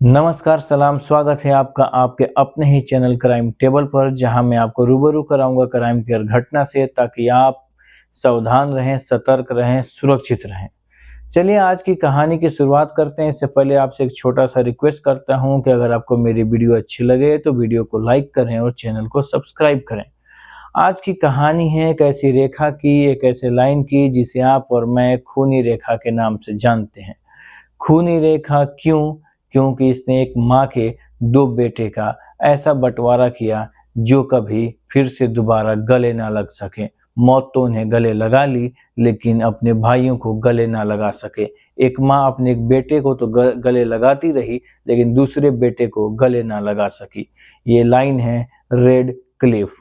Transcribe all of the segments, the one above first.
नमस्कार, सलाम, स्वागत है आपका आपके अपने ही चैनल क्राइम टेबल पर, जहां मैं आपको रूबरू कराऊंगा क्राइम की हर घटना से, ताकि आप सावधान रहें, सतर्क रहें, सुरक्षित रहें। चलिए आज की कहानी की शुरुआत करते हैं। इससे पहले आपसे एक छोटा सा रिक्वेस्ट करता हूं कि अगर आपको मेरी वीडियो अच्छी लगे तो वीडियो को लाइक करें और चैनल को सब्सक्राइब करें। आज की कहानी है एक ऐसी रेखा की, एक ऐसे लाइन की जिसे आप और मैं खूनी रेखा के नाम से जानते हैं। खूनी रेखा क्यों? क्योंकि इसने एक माँ के 2 बेटे का ऐसा बंटवारा किया जो कभी फिर से दोबारा गले ना लग सके। मौत तो उन्हें गले लगा ली, लेकिन अपने भाइयों को गले ना लगा सके। एक माँ अपने एक बेटे को तो गले लगाती रही, लेकिन दूसरे बेटे को गले ना लगा सकी। ये लाइन है रेड क्लिफ।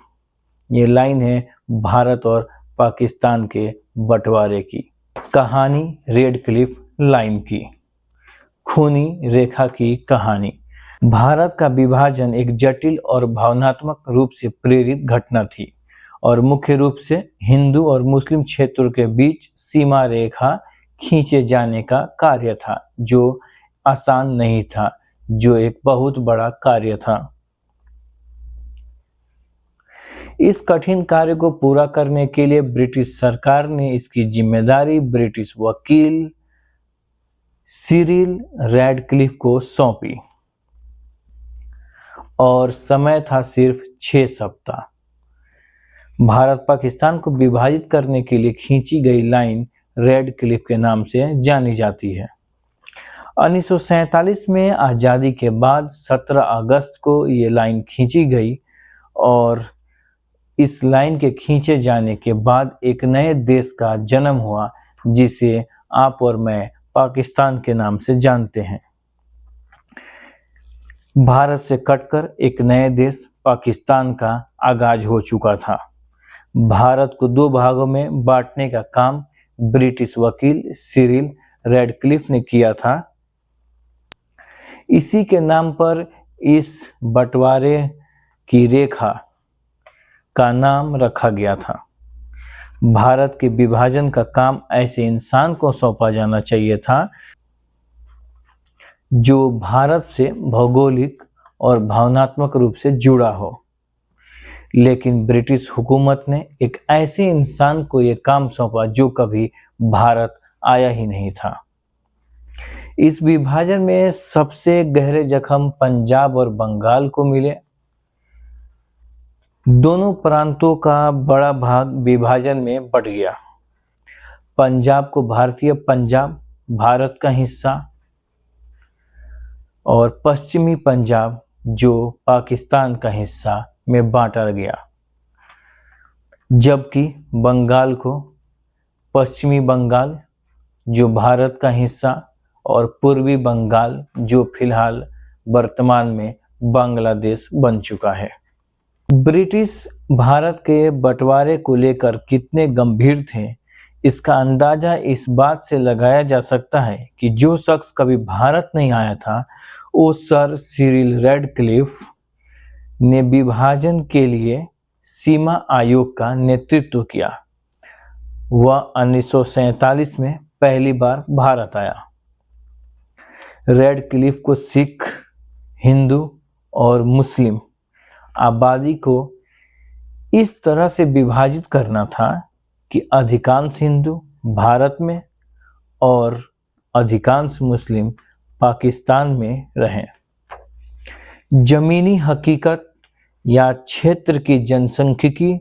ये लाइन है भारत और पाकिस्तान के बंटवारे की। कहानी रेड क्लिफ लाइन की। खूनी रेखा की कहानी। भारत का विभाजन एक जटिल और भावनात्मक रूप से प्रेरित घटना थी और मुख्य रूप से हिंदू और मुस्लिम क्षेत्रों के बीच सीमा रेखा खींचे जाने का कार्य था, जो आसान नहीं था, जो एक बहुत बड़ा कार्य था। इस कठिन कार्य को पूरा करने के लिए ब्रिटिश सरकार ने इसकी जिम्मेदारी ब्रिटिश वकील सिरिल रैडक्लिफ को सौंपी और समय था सिर्फ 6 सप्ताह। भारत पाकिस्तान को विभाजित करने के लिए खींची गई लाइन रैडक्लिफ के नाम से जानी जाती है। 1947 में आज़ादी के बाद 17 अगस्त को ये लाइन खींची गई और इस लाइन के खींचे जाने के बाद एक नए देश का जन्म हुआ, जिसे आप और मैं पाकिस्तान के नाम से जानते हैं। भारत से कटकर एक नए देश पाकिस्तान का आगाज हो चुका था। भारत को 2 भागों में बांटने का काम ब्रिटिश वकील सिरिल रैडक्लिफ ने किया था। इसी के नाम पर इस बंटवारे की रेखा का नाम रखा गया था। भारत के विभाजन का काम ऐसे इंसान को सौंपा जाना चाहिए था जो भारत से भौगोलिक और भावनात्मक रूप से जुड़ा हो, लेकिन ब्रिटिश हुकूमत ने एक ऐसे इंसान को यह काम सौंपा जो कभी भारत आया ही नहीं था। इस विभाजन में सबसे गहरे जख्म पंजाब और बंगाल को मिले। दोनों प्रांतों का बड़ा भाग विभाजन में बट गया। पंजाब को भारतीय पंजाब, भारत का हिस्सा, और पश्चिमी पंजाब, जो पाकिस्तान का हिस्सा, में बांटा गया। जबकि बंगाल को पश्चिमी बंगाल, जो भारत का हिस्सा, और पूर्वी बंगाल, जो फिलहाल वर्तमान में बांग्लादेश बन चुका है। ब्रिटिश भारत के बंटवारे को लेकर कितने गंभीर थे, इसका अंदाजा इस बात से लगाया जा सकता है कि जो शख्स कभी भारत नहीं आया था, वो सर सिरिल रैडक्लिफ ने विभाजन के लिए सीमा आयोग का नेतृत्व किया। वह 1947 में पहली बार भारत आया। रैडक्लिफ को सिख, हिंदू और मुस्लिम आबादी को इस तरह से विभाजित करना था कि अधिकांश हिंदू भारत में और अधिकांश मुस्लिम पाकिस्तान में रहें। जमीनी हकीकत या क्षेत्र की जनसांख्यिकी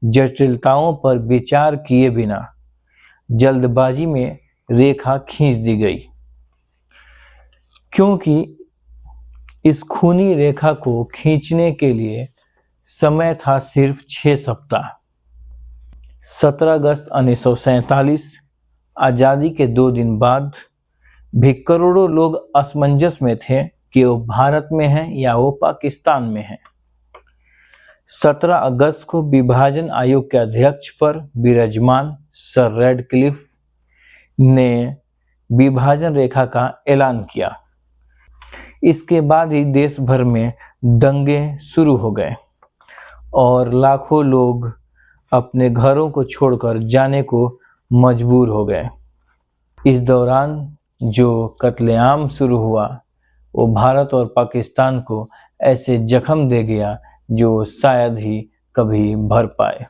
जटिलताओं पर विचार किए बिना जल्दबाजी में रेखा खींच दी गई, क्योंकि इस खूनी रेखा को खींचने के लिए समय था सिर्फ 6 सप्ताह। 17 अगस्त 1947 आज़ादी के 2 दिन बाद भी करोड़ों लोग असमंजस में थे कि वो भारत में हैं या वो पाकिस्तान में हैं। 17 अगस्त को विभाजन आयोग के अध्यक्ष पर विराजमान सर रैडक्लिफ ने विभाजन रेखा का ऐलान किया। इसके बाद ही देश भर में दंगे शुरू हो गए और लाखों लोग अपने घरों को छोड़कर जाने को मजबूर हो गए। इस दौरान जो कत्लेआम शुरू हुआ वो भारत और पाकिस्तान को ऐसे जख्म दे गया जो शायद ही कभी भर पाए।